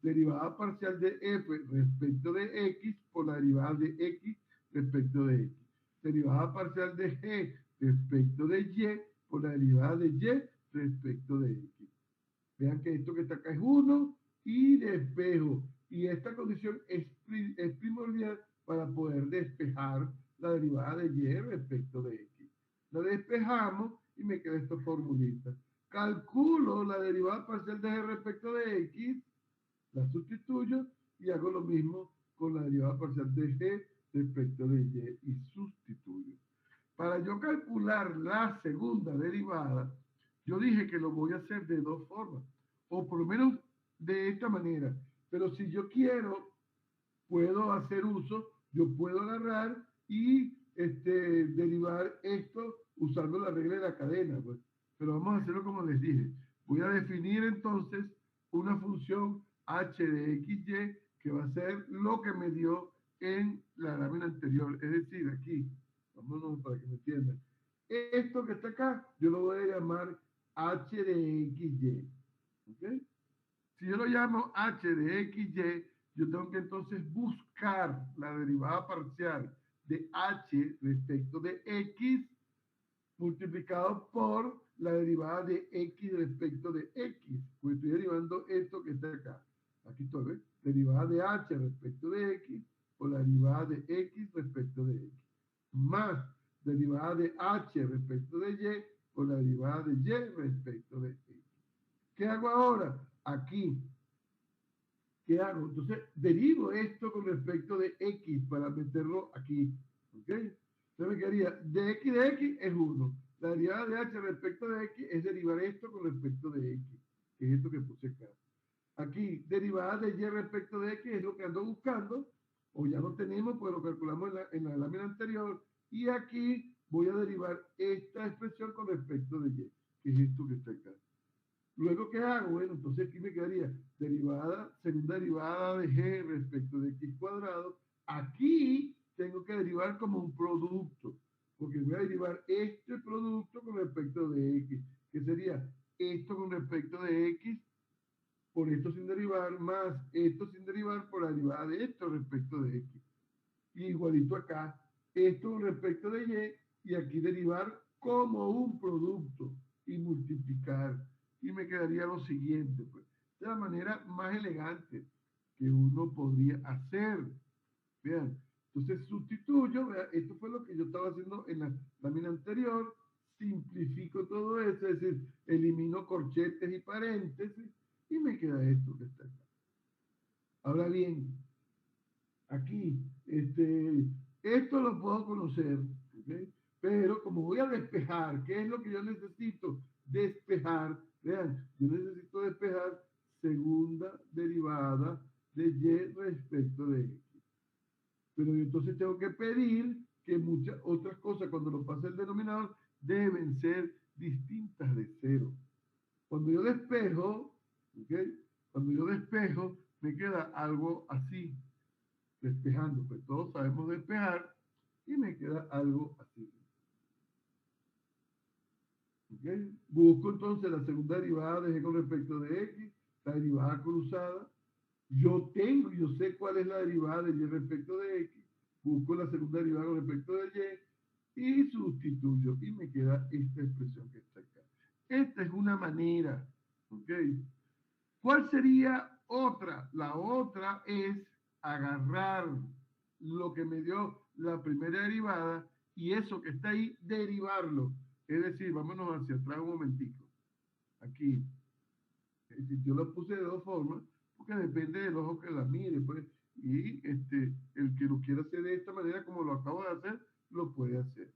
derivada parcial de f respecto de x por la derivada de x respecto de x. Derivada parcial de g respecto de y por la derivada de y respecto de x. Vean que esto que está acá es 1 y despejo. Y esta condición es primordial para poder despejar la derivada de y respecto de x. La despejamos y me queda esta formulita. Calculo la derivada parcial de g respecto de x, la sustituyo y hago lo mismo con la derivada parcial de g respecto de y sustituyo. Para yo calcular la segunda derivada, yo dije que lo voy a hacer de dos formas, o por lo menos de esta manera. Pero si yo quiero, puedo hacer uso, yo puedo agarrar y derivar esto usando la regla de la cadena. Pues. Pero vamos a hacerlo como les dije. Voy a definir entonces una función h de xy que va a ser lo que me dio en la lámina anterior. Es decir, aquí, vámonos para que me entiendan. Esto que está acá, yo lo voy a llamar h de xy. ¿Ok? Si yo lo llamo h de xy, yo tengo que entonces buscar la derivada parcial de h respecto de x multiplicado por la derivada de x respecto de x. Pues estoy derivando esto que está acá. Aquí estoy, ¿ves? Derivada de h respecto de x por la derivada de x respecto de x. Más derivada de h respecto de y por la derivada de y respecto de x. ¿Qué hago ahora? Aquí. ¿Qué hago? Entonces, derivo esto con respecto de x para meterlo aquí. ¿Ok? Entonces me quedaría de x es 1. La derivada de h respecto de x es derivar esto con respecto de x, que es esto que puse acá. Aquí, derivada de y respecto de x es lo que ando buscando, o ya lo tenemos, pues lo calculamos en la lámina anterior. Y aquí voy a derivar esta expresión con respecto de y, que es esto que está acá. Luego, ¿qué hago? Bueno, entonces aquí me quedaría derivada, segunda derivada de g respecto de x cuadrado. Aquí tengo que derivar como un producto, porque voy a derivar este producto con respecto de x, que sería esto con respecto de x, por esto sin derivar, más esto sin derivar por la derivada de esto respecto de x. Y igualito acá, esto con respecto de y aquí derivar como un producto y multiplicar. Y me quedaría lo siguiente, pues, de la manera más elegante que uno podría hacer. Vean, entonces sustituyo, vean, esto fue lo que yo estaba haciendo en la lámina anterior, simplifico todo eso, es decir, elimino corchetes y paréntesis y me queda esto que está acá. Ahora bien, aquí, esto lo puedo conocer, ¿okay? Pero como voy a despejar, ¿qué es lo que yo necesito? Despejar, vean, yo necesito despejar segunda derivada de y respecto de x. Pero yo entonces tengo que pedir que muchas otras cosas, cuando lo pase el denominador, deben ser distintas de cero. Cuando yo despejo, ¿okay? Cuando yo despejo, me queda algo así, despejando, pues todos sabemos despejar, y me queda algo así. ¿Okay? Busco entonces la segunda derivada de g con respecto de x, la derivada cruzada. Yo sé cuál es la derivada de y respecto de x, busco la segunda derivada con respecto de y sustituyo, y me queda esta expresión que está acá. Esta es una manera, ¿ok? ¿Cuál sería otra? La otra es agarrar lo que me dio la primera derivada y eso que está ahí, derivarlo. Es decir, vámonos hacia atrás un momentico. Aquí. Yo lo puse de dos formas, porque depende del ojo que la mire, pues. Y el que lo quiera hacer de esta manera, como lo acabo de hacer, lo puede hacer.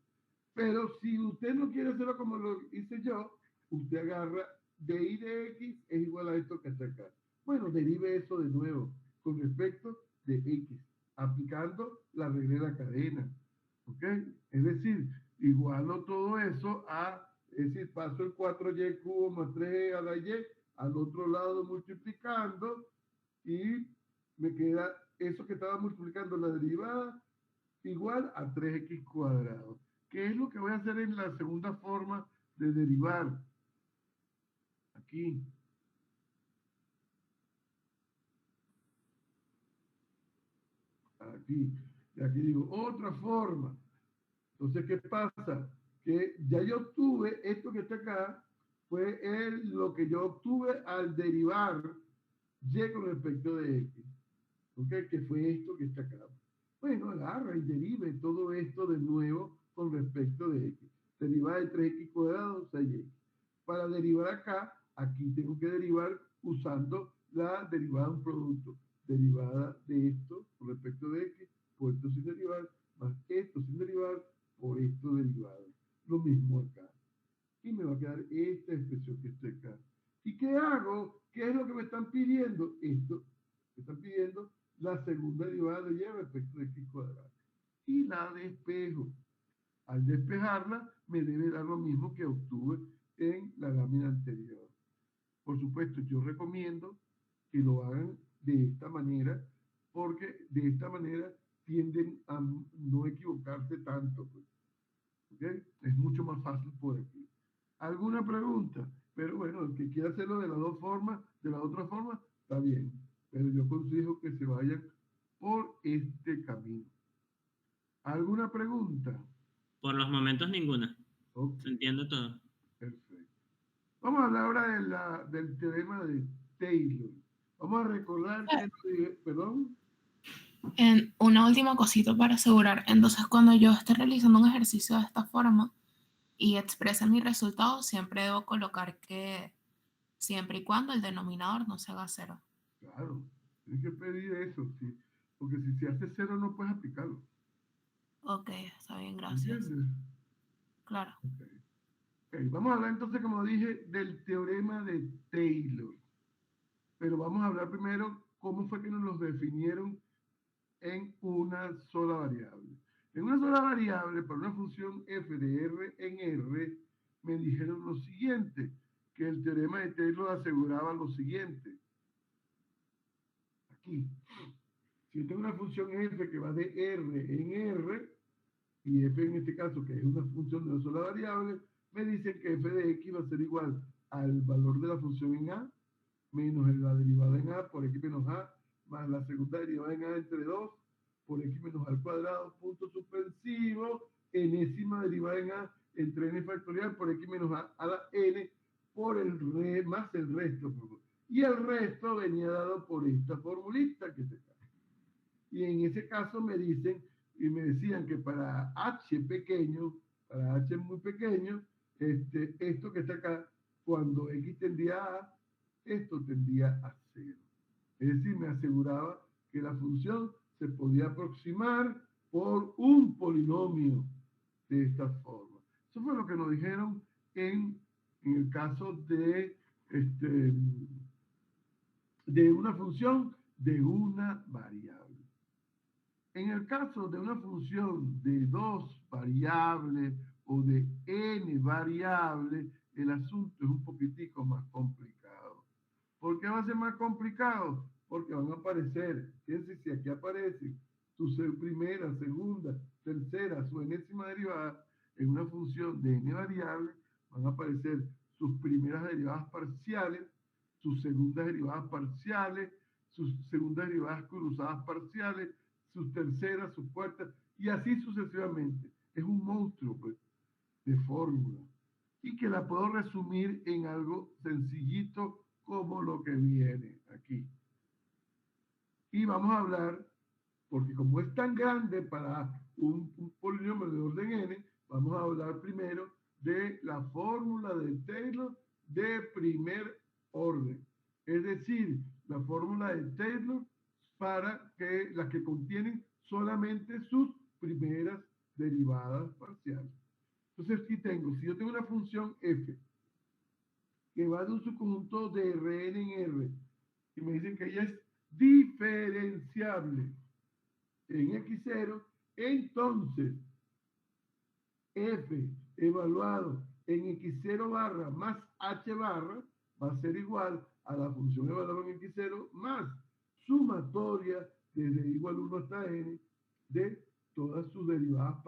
Pero si usted no quiere hacerlo como lo hice yo, usted agarra dy de x es igual a esto que está acá. Bueno, derive eso de nuevo con respecto de x, aplicando la regla de la cadena. ¿Ok? Es decir, igualo todo eso es decir, paso el 4y cubo más 3 a la y al otro lado multiplicando y me queda eso que estaba multiplicando la derivada igual a 3x cuadrado. ¿Qué es lo que voy a hacer en la segunda forma de derivar? Aquí. aquí. Y aquí digo, otra forma. Entonces, ¿qué pasa? Que ya yo obtuve esto que está acá, fue lo que yo obtuve al derivar y con respecto de x. ¿Ok? Que fue esto que está acá. Bueno, agarra y derive todo esto de nuevo con respecto de x. Derivada de 3x cuadrado, 6x. Para derivar acá, aquí tengo que derivar usando la derivada de un producto. Derivada de esto con respecto de x, por esto sin derivar, más esto sin derivar, por esto derivado. Lo mismo acá. Y me va a quedar esta expresión que está acá. ¿Y qué hago? ¿Qué es lo que me están pidiendo? Esto. Me están pidiendo la segunda derivada de y respecto de x cuadrado. Y la despejo. Al despejarla, me debe dar lo mismo que obtuve en la lámina anterior. Por supuesto, yo recomiendo que lo hagan de esta manera, porque de esta manera tienden a no equivocarse tanto. Pues. ¿Okay? Es mucho más fácil por aquí. ¿Alguna pregunta? Pero bueno, el que quiera hacerlo de las dos formas, de la otra forma, está bien. Pero yo aconsejo que se vayan por este camino. ¿Alguna pregunta? Por los momentos ninguna. Ok, Se entiende todo. perfecto. Vamos a hablar ahora del teorema de Taylor. Vamos a recordar que, perdón. Una última cosita para asegurar. Entonces, cuando yo esté realizando un ejercicio de esta forma y exprese mi resultado, siempre debo colocar que siempre y cuando el denominador no se haga cero. Claro, tienes que pedir eso, sí. Porque si se hace cero no puedes aplicarlo. Ok, está bien, gracias. ¿Entiendes? Claro. Okay. Ok, vamos a hablar entonces, como dije, del teorema de Taylor. Pero vamos a hablar primero cómo fue que nos los definieron en una sola variable. En una sola variable, para una función f de r en r, me dijeron lo siguiente, que el teorema de Taylor aseguraba lo siguiente. Aquí, si yo tengo una función f que va de r en r, y f en este caso, que es una función de una sola variable, me dicen que f de x va a ser igual al valor de la función en a, menos la derivada en a por x menos a, más la segunda derivada en a entre 2, por x menos a al cuadrado, punto suspensivo, enésima derivada en a entre n factorial por x menos a la n, por más el resto. Y el resto venía dado por esta formulita que se está. Y en ese caso me dicen, y me decían que para h pequeño, para h muy pequeño, esto que está acá, cuando x tendía a A, esto tendía a 0. Es decir, me aseguraba que la función se podía aproximar por un polinomio de esta forma. Eso fue lo que nos dijeron en el caso de una función de una variable. En el caso de una función de dos variables o de n variables, el asunto es un poquitico más complicado. ¿Por qué va a ser más complicado? Porque van a aparecer, fíjense si aquí aparece su primera, segunda, tercera, su enésima derivada en una función de n variables, van a aparecer sus primeras derivadas parciales, sus segundas derivadas parciales, sus segundas derivadas cruzadas parciales, sus terceras, sus cuartas, y así sucesivamente. Es un monstruo, pues, de fórmula. Y que la puedo resumir en algo sencillito como lo que viene aquí. Y vamos a hablar, porque como es tan grande para un polinomio de orden n, vamos a hablar primero de la fórmula de Taylor de primer orden. Es decir, la fórmula de Taylor para que las que contienen solamente sus primeras derivadas parciales. Entonces aquí tengo, si yo tengo una función f que va de un subconjunto de Rn en R y me dicen que ella es diferenciable en x0, entonces f evaluado en x0 barra más h barra va a ser igual a la función evaluada en x0 más sumatoria desde igual 1 hasta n de todas sus derivadas,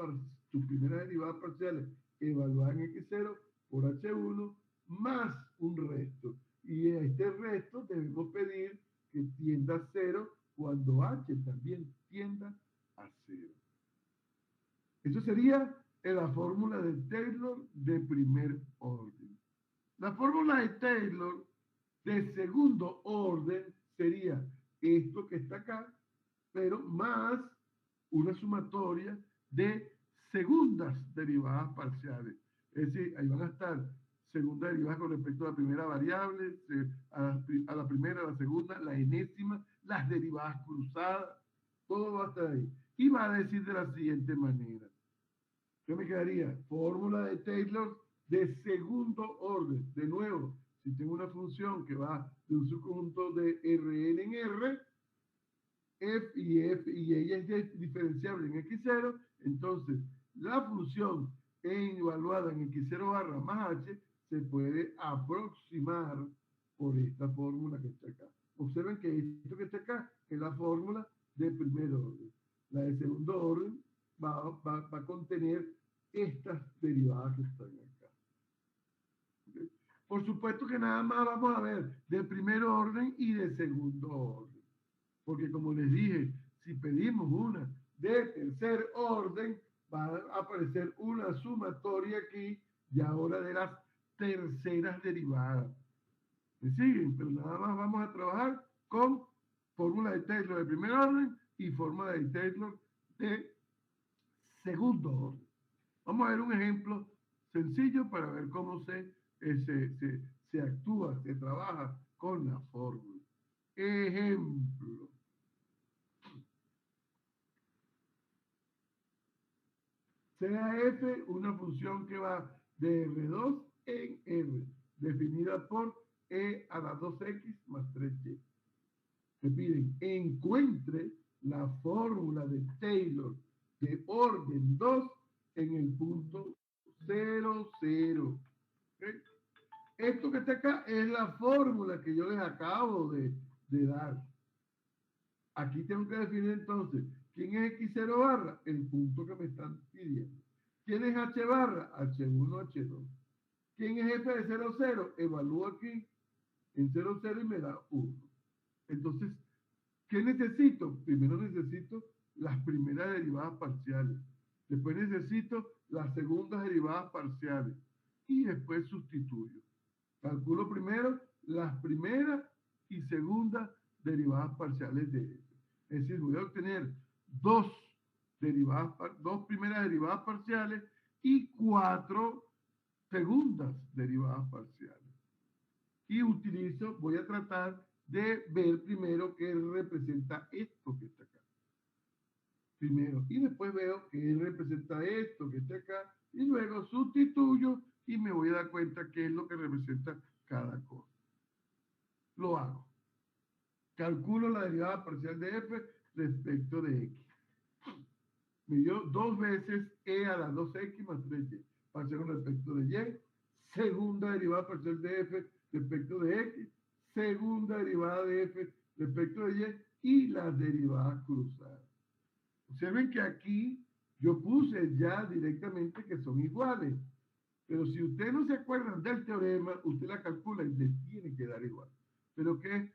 sus primeras derivadas parciales evaluadas en x0 por h1 más un resto. Y a este resto debemos pedir que tienda a 0 cuando h también tienda a 0. Eso sería la fórmula de Taylor de primer orden. La fórmula de Taylor de segundo orden sería esto que está acá, pero más una sumatoria de segundas derivadas parciales. Es decir, ahí van a estar segundas derivadas con respecto a la primera variable, a la primera, a la segunda, la enésima, las derivadas cruzadas, todo va a estar ahí. Y va a decir de la siguiente manera. ¿Qué me quedaría? Fórmula de Taylor de segundo orden. De nuevo, si tengo una función que va de un subconjunto de Rn en R, f y ella es diferenciable en x0, entonces la función evaluada en x0 barra más h se puede aproximar por esta fórmula que está acá. Observen que esto que está acá es la fórmula de primer orden. La de segundo orden va a contener estas derivadas que están acá. ¿Okay? Por supuesto que nada más vamos a ver de primer orden y de segundo orden. Porque como les dije, si pedimos una de tercer orden, va a aparecer una sumatoria aquí y ahora de las terceras derivadas. ¿Me siguen? Pero nada más vamos a trabajar con fórmula de Taylor de primer orden y fórmula de Taylor de segundo orden. Vamos a ver un ejemplo sencillo para ver cómo se actúa, se trabaja con la fórmula. Ejemplo. Sea f una función que va de R2 en R, definida por e a la 2x más 3y. Me piden, encuentre la fórmula de Taylor de orden 2 en el punto 0, 0. ¿Okay? Esto que está acá es la fórmula que yo les acabo de dar. Aquí tengo que definir entonces, ¿quién es x0 barra? El punto que me están pidiendo. ¿Quién es h barra? h1, h2. ¿Quién es f de 0, 0? Evalúo aquí en 0, 0 y me da 1. Entonces, ¿qué necesito? Primero necesito las primeras derivadas parciales. Después necesito las segundas derivadas parciales. Y después sustituyo. Calculo primero las primeras y segundas derivadas parciales de f. Es decir, voy a obtener dos primeras derivadas parciales y 4 segundas derivadas parciales. Y voy a tratar de ver primero qué representa esto que está acá. Primero. Y después veo qué representa esto que está acá. Y luego sustituyo y me voy a dar cuenta qué es lo que representa cada cosa. Lo hago. Calculo la derivada parcial de f respecto de x. Me dio 2 veces e a la 2x más 3y. Parcial respecto de y. Segunda derivada parcial de f respecto de x. Segunda derivada de f respecto de y. Y las derivadas cruzadas. Observen que aquí yo puse ya directamente que son iguales. Pero si ustedes no se acuerdan del teorema, usted la calcula y le tiene que dar igual. Pero que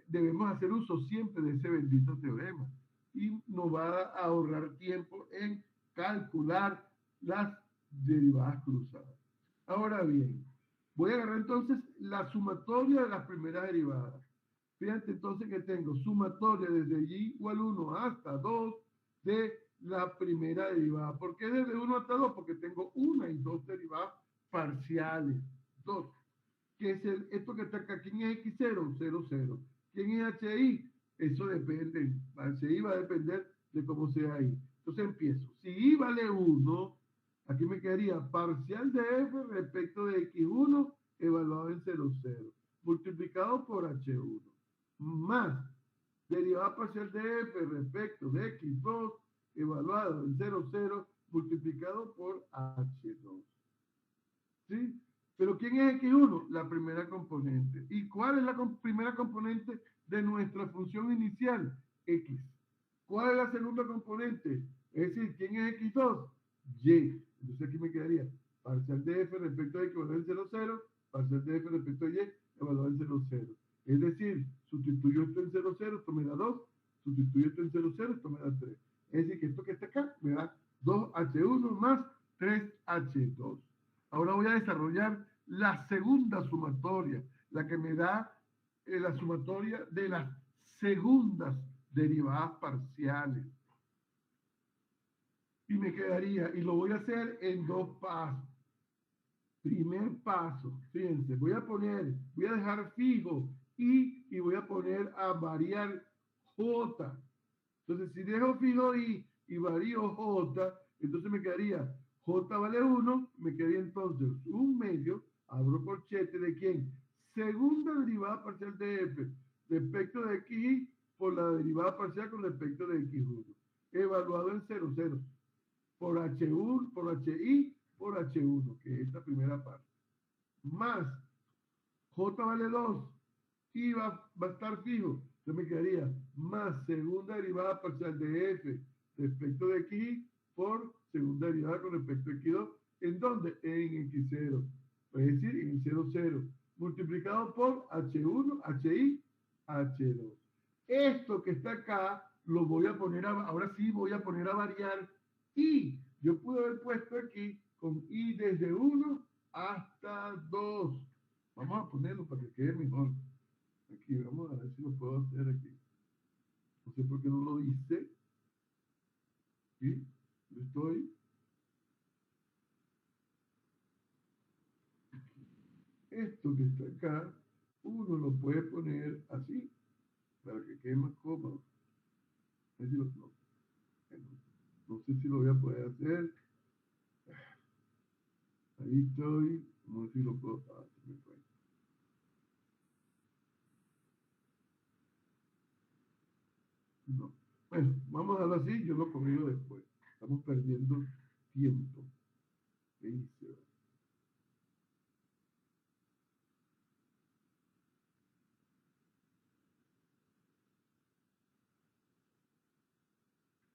debemos hacer uso siempre de ese bendito teorema. Y nos va a ahorrar tiempo en calcular las derivadas cruzadas. Ahora bien, voy a agarrar entonces la sumatoria de las primeras derivadas. Fíjate entonces que tengo sumatoria desde y igual 1 hasta 2 de la primera derivada. ¿Por qué desde 1 hasta 2? Porque tengo una y dos derivadas parciales. 2. ¿Qué es esto que está acá? ¿Quién es x0? 0, 0. ¿Quién es hi? Eso depende. HI va a depender de cómo sea i. Entonces empiezo. Si i vale 1, aquí me quedaría parcial de f respecto de x1 evaluado en 0, 0. Multiplicado por h1. Más derivada parcial de f respecto de x2 evaluado en 0, 0 multiplicado por h2. ¿Sí? Pero ¿quién es x1? La primera componente. ¿Y cuál es la primera componente de nuestra función inicial? X. ¿Cuál es la segunda componente? Es decir, ¿quién es x2? Y. Entonces aquí me quedaría parcial de f respecto a x evaluado en 0, 0, parcial de f respecto a y evaluado en 0, 0. Es decir, sustituyo esto en 0, 0, esto me da 2, sustituyo esto en 0, 0, esto me da 3. Es decir, que esto que está acá me da 2H1 más 3H2. Ahora voy a desarrollar la segunda sumatoria, la que me da la sumatoria de las segundas derivadas parciales. Y me quedaría, y lo voy a hacer en dos pasos. Primer paso, fíjense, voy a dejar fijo y voy a poner a variar J. Entonces, si dejo fijo y varío J, entonces me quedaría J vale 1, me quedaría entonces un medio, abro corchete, ¿de quién? Segunda derivada parcial de f respecto de xy por la derivada parcial con respecto de x1, evaluado en 0, 0, por h1, por hi, por h1, que es esta primera parte, más j vale 2, y va a estar fijo, entonces me quedaría más segunda derivada parcial de f respecto de xy por segunda derivada con respecto a x2, ¿en dónde? En x0, es decir, en 0, 0, multiplicado por h1, hi, h2. Esto que está acá, lo voy a poner, ahora sí voy a poner a variar, y yo pude haber puesto aquí con i desde 1 hasta 2. Vamos a ponerlo para que quede mejor. Aquí, vamos a ver si lo puedo hacer aquí. No sé por qué no lo dice. ¿Sí? Yo estoy. Esto que está acá, uno lo puede poner así, para que quede más cómodo. No sé si lo voy a poder hacer. Ahí estoy. No sé si lo puedo. Se me fue. No. Bueno, vamos a hacerlo así, yo lo corrijo después. Estamos perdiendo tiempo. Ahí se va.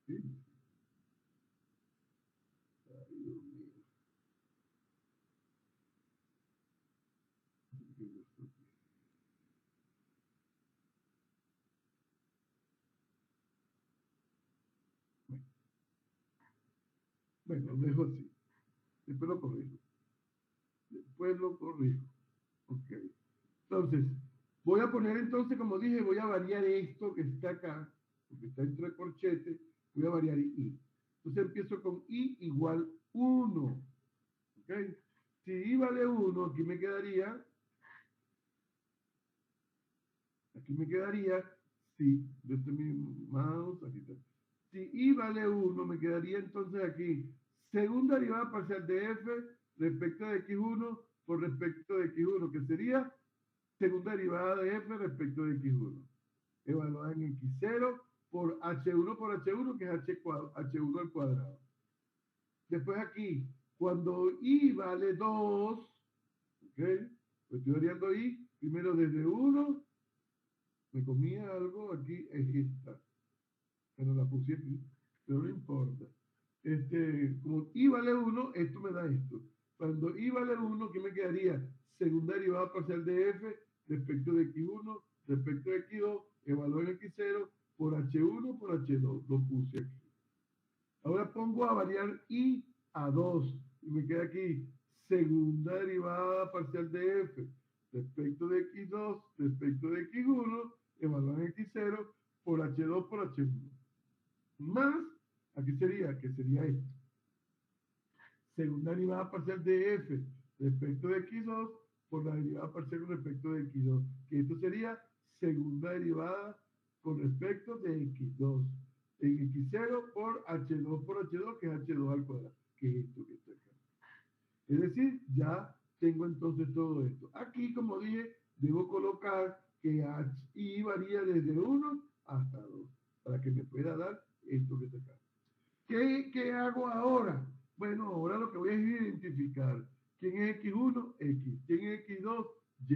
¿Sí? Ay, Dios mío. Bueno, lo dejo así. Después lo corrijo. Después lo corrijo. Ok. Entonces, voy a poner entonces, como dije, voy a variar esto que está acá, porque está entre corchetes, voy a variar i. Entonces empiezo con i igual 1. ¿Ok? Si i vale 1, aquí me quedaría, si yo tengo mi mouse, aquí está. Si i vale 1, me quedaría entonces aquí, segunda derivada parcial de f respecto de x1 por respecto de x1, que sería segunda derivada de f respecto de x1, evaluada en x0 por h1, que es h1 al cuadrado. Después aquí, cuando i vale 2, ¿ok? Pues estoy variando i, primero desde 1, me comía algo, aquí es esta, pero la puse aquí, pero no importa. Como i vale 1, esto me da esto. Cuando i vale 1, ¿qué me quedaría? Segunda derivada parcial de f respecto de x1, respecto de x2, evaluado en x0 por h1 por h2. Lo puse aquí. Ahora pongo a variar i a 2 y me queda aquí segunda derivada parcial de f respecto de x2, respecto de x1, evaluado en x0 por h2 por h1. Más, aquí sería, que sería esto. Segunda derivada parcial de f respecto de x2 por la derivada parcial con respecto de x2, que esto sería segunda derivada con respecto de x2 en x0 por h2 por h2, que es h2 al cuadrado, que es esto que está acá. Es decir, ya tengo entonces todo esto. Aquí, como dije, debo colocar que i varía desde 1 hasta 2, para que me pueda dar esto que está acá. ¿Qué hago ahora? Bueno, ahora lo que voy a identificar quién es x1, x, quién es x2, y.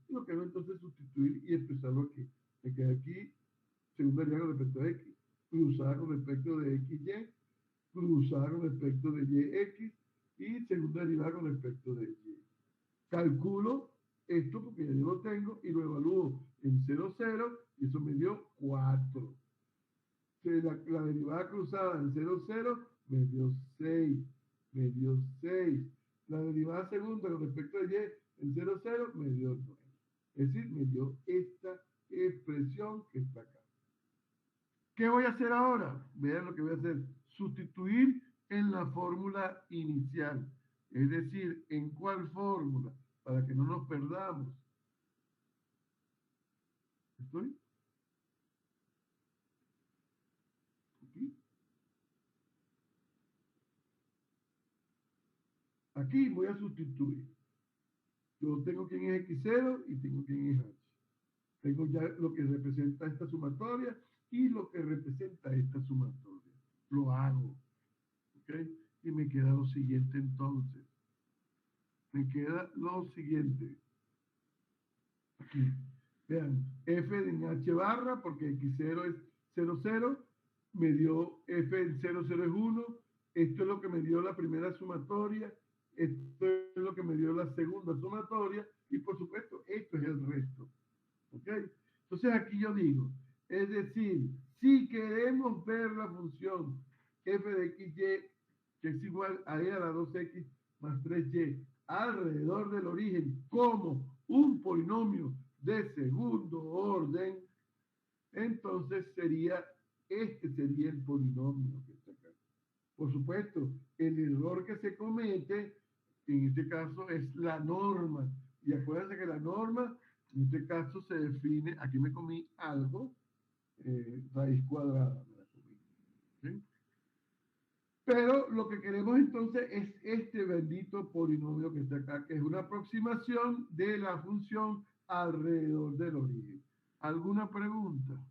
Y lo que hago entonces es sustituir y expresarlo aquí. Me queda aquí segunda derivada con respecto a x, cruzada con respecto de xy, cruzada con respecto de yx y segunda derivada con respecto de y. Calculo esto porque ya yo lo tengo y lo evalúo en 0, 0 y eso me dio 4. la derivada cruzada en 0, 0 me dio 6. Me dio 6. La derivada segunda con respecto a y en 0, 0 me dio 9. Es decir, me dio esta expresión que está acá. ¿Qué voy a hacer ahora? Vean lo que voy a hacer. Sustituir en la fórmula inicial. Es decir, ¿en cuál fórmula? Para que no nos perdamos. ¿Estoy? Aquí. Aquí voy a sustituir. Yo tengo quién es X0 y tengo quién es H. Tengo ya lo que representa esta sumatoria y lo que representa esta sumatoria. Lo hago. ¿Ok? Y me queda lo siguiente entonces. Me queda lo siguiente. Aquí. Vean, f en h barra, porque x0 es 0, 0, me dio f en 0, 0 es 1. Esto es lo que me dio la primera sumatoria. Esto es lo que me dio la segunda sumatoria. Y por supuesto, esto es el resto. ¿Ok? Entonces aquí yo digo, es decir, si queremos ver la función f de xy, que es igual a e a la 2x más 3y, alrededor del origen, como un polinomio de segundo orden, entonces este sería el polinomio que está acá. Por supuesto, el error que se comete, en este caso, es la norma. Y acuérdense que la norma, en este caso, se define, aquí me comí algo, raíz cuadrada, me la comí. ¿Sí? Pero lo que queremos entonces es este bendito polinomio que está acá, que es una aproximación de la función alrededor del origen. ¿Alguna pregunta?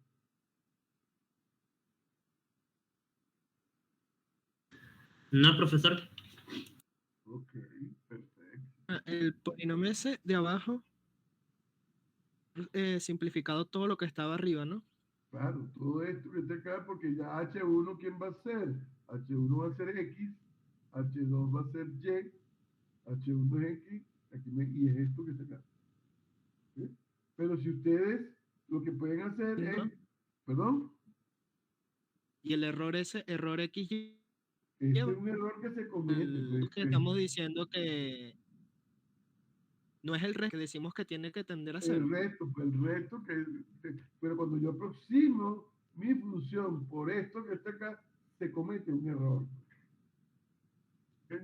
No, profesor. Ok, perfecto. El polinomio ese de abajo, simplificado todo lo que estaba arriba, ¿no? Claro, todo esto que está acá, porque ya H1, ¿quién va a ser? H1 va a ser X, H2 va a ser Y, H1 es X, y es esto que está acá. ¿Sí? Pero si ustedes lo que pueden hacer ¿No? es, ¿perdón? Y el error ese, error XY, Este es un error que se comete. Pues, que estamos diciendo que no es el resto que decimos que tiene que tender a el cero. resto pero cuando yo aproximo mi función por esto que está acá, se comete un error. ¿Ok?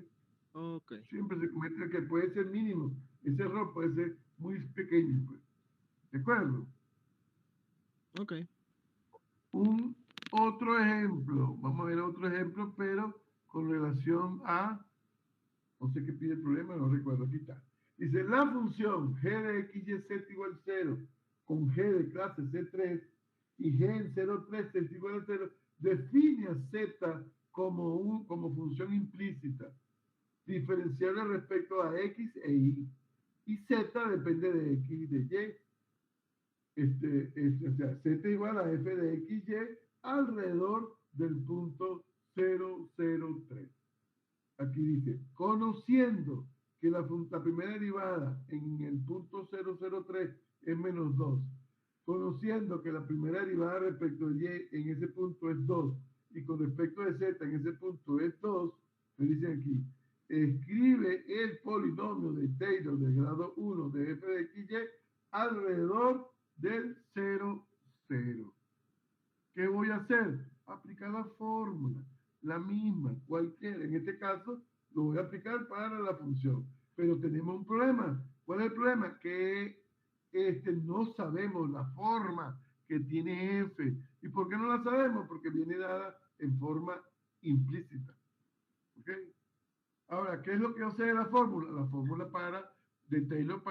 Ok. Siempre se comete que puede ser mínimo. Ese error puede ser muy pequeño. Pues. ¿De acuerdo? Ok. Un otro ejemplo. Vamos a ver otro ejemplo, pero con relación a, no sé qué pide el problema, no recuerdo, aquí está. Dice, la función g de x, y, z igual 0 con g de clase C3 y g en 0,3 es igual a 0, define a z como función implícita, diferenciable respecto a x e y. Y z depende de x y de y. O sea, z igual a f de x, y alrededor del punto 003. Aquí dice, conociendo que la primera derivada en el punto 003 es menos 2, conociendo que la primera derivada respecto de y en ese punto es 2, y con respecto de z en ese punto es 2, me dicen aquí, escribe el polinomio de Taylor de grado 1 de f de x, y alrededor del 0, 0. ¿Qué voy a hacer? Aplicar la fórmula, la misma, cualquiera. En este caso, lo voy a aplicar para la función. Pero tenemos un problema. ¿Cuál es el problema? Que no sabemos la forma que tiene f. ¿Y por qué no la sabemos? Porque viene dada en forma implícita. ¿Ok? Ahora, ¿qué es lo que hace la fórmula? La fórmula de Taylor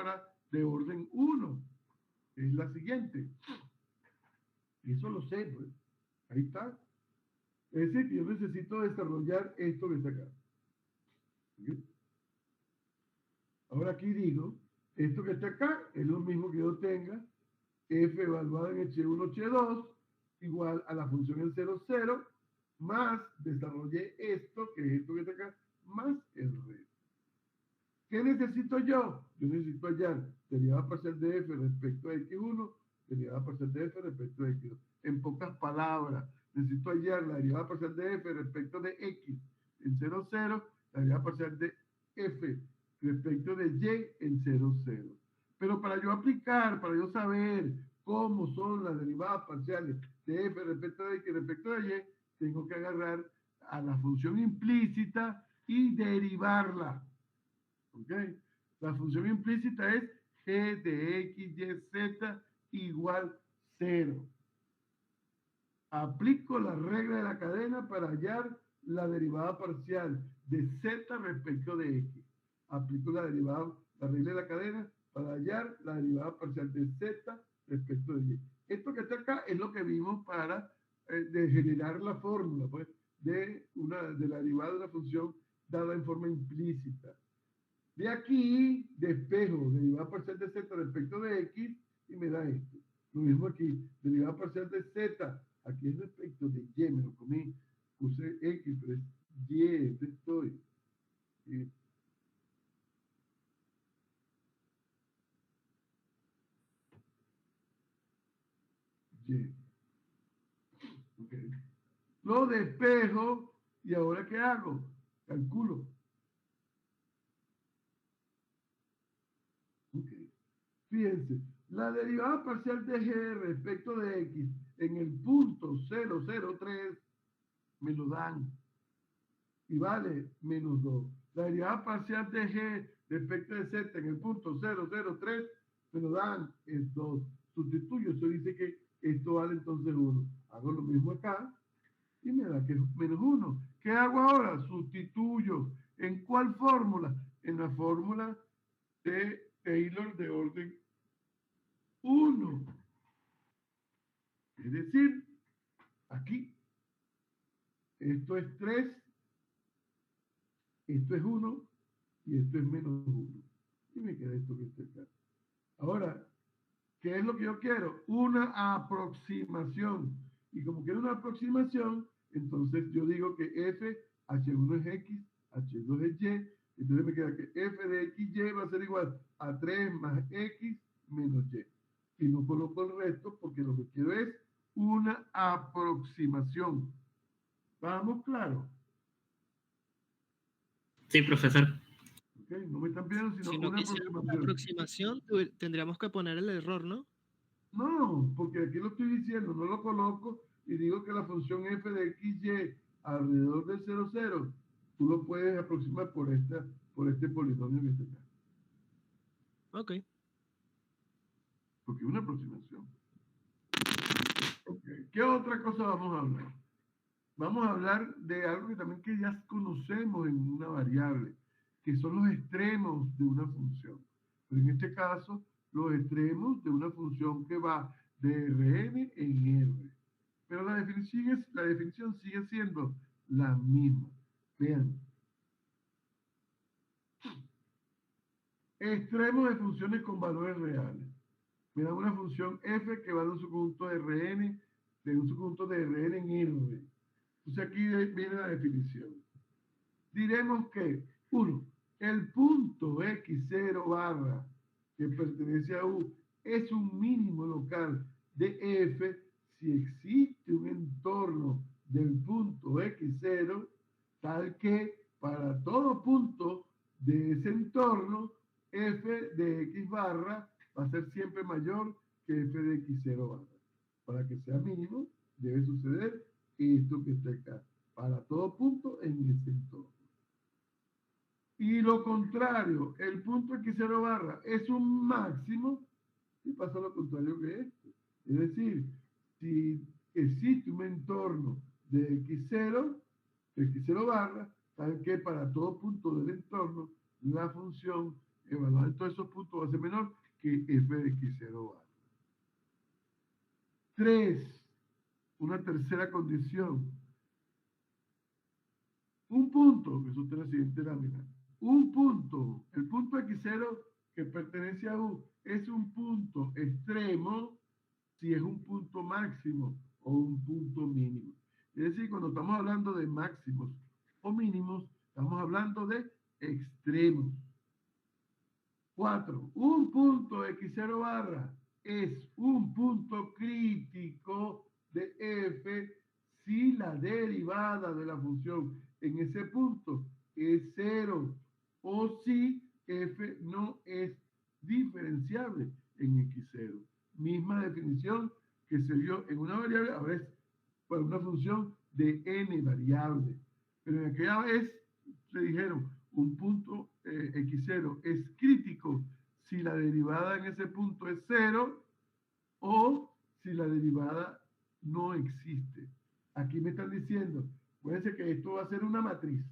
de orden 1 es la siguiente. Eso lo sé, pues. Ahí está. Es decir, que yo necesito desarrollar esto que está acá. ¿Sí? Ahora aquí digo, esto que está acá es lo mismo que yo tenga f evaluada en h1, h2 igual a la función en 0, 0 más desarrollé esto, que es esto que está acá, más el resto. ¿Qué necesito yo? Yo necesito hallar derivada parcial de f respecto a x1, derivada parcial de f respecto a x2. En pocas palabras, necesito hallar la derivada parcial de f respecto de x en 0, 0, la derivada parcial de f respecto de y en 0, 0. Pero para yo aplicar, para yo saber cómo son las derivadas parciales de f respecto de x respecto de y, tengo que agarrar a la función implícita y derivarla. ¿Ok? La función implícita es g de x, y, z igual 0. Aplico la regla de la cadena para hallar la derivada parcial de z respecto de x. Aplico la regla de la cadena para hallar la derivada parcial de z respecto de y. Esto que está acá es lo que vimos para de generar la fórmula, pues, de la derivada de una función dada en forma implícita. De aquí despejo derivada parcial de z respecto de x y me da esto. Lo mismo aquí, derivada parcial de z, aquí es respecto de y, me lo comí, puse x, pero es y, ¿dónde estoy? ¿Sí? Y. Okay. Lo despejo y ahora ¿qué hago? Calculo. Okay. Fíjense, la derivada parcial de g respecto de x en el punto 003 me lo dan y vale menos 2. La derivada parcial de g respecto de z en el punto 003 me lo dan es 2. Sustituyo, eso dice que esto vale entonces 1. Hago lo mismo acá y me da que es menos 1. ¿Qué hago ahora? Sustituyo. ¿En cuál fórmula? En la fórmula de Taylor de orden 1. Es decir, aquí, esto es 3, esto es 1 y esto es menos 1. Y me queda esto que está acá. Ahora, ¿qué es lo que yo quiero? Una aproximación. Y como quiero una aproximación, entonces yo digo que f, h1 es x, h2 es y, entonces me queda que f de x, y va a ser igual a 3 más x menos y. Y no coloco el resto porque lo que quiero es una aproximación. ¿Vamos claro? Sí, profesor. ¿Okay? No me están pidiendo sino Si no una quisiéramos la aproximación. aproximación, tendríamos que poner el error, ¿no? No, porque aquí lo estoy diciendo, no lo coloco y digo que la función f de x, y alrededor del 0, 0, tú lo puedes aproximar por este polinomio que está acá. Ok. Porque es una aproximación. Okay. ¿Qué otra cosa vamos a hablar? Vamos a hablar de algo que también que ya conocemos en una variable, que son los extremos de una función. Pero en este caso, los extremos de una función que va de Rn en R. Pero la definición sigue siendo la misma. Vean. Extremos de funciones con valores reales. Me da una función f que va de un subconjunto de Rn, de un subconjunto de Rn en R. Entonces aquí viene la definición. Diremos que, 1, el punto x0 barra que pertenece a U es un mínimo local de f si existe un entorno del punto x0 tal que para todo punto de ese entorno f de x barra va a ser siempre mayor que f de x0 barra. Para que sea mínimo debe suceder esto que está acá. Para todo punto en ese entorno. Y lo contrario, el punto x0 barra es un máximo y pasa lo contrario que esto. Es decir, si existe un entorno de x0 barra, tal que para todo punto del entorno, la función evaluada en todos esos puntos va a ser menor que f de x0 barra. 3. Una tercera condición. Un punto, que eso está en la siguiente lámina. Un punto, el punto x0 que pertenece a U, es un punto extremo si es un punto máximo o un punto mínimo. Es decir, cuando estamos hablando de máximos o mínimos, estamos hablando de extremos. 4. Un punto x0 barra es un punto crítico de f si la derivada de la función en ese punto es 0 o si f no es diferenciable en x0. Misma definición que se dio en una variable, ahora es para una función de n variables. Pero en aquella vez le dijeron un punto x0 es crítico si la derivada en ese punto es 0 o si la derivada no existe. Aquí me están diciendo, acuérdense que esto va a ser una matriz.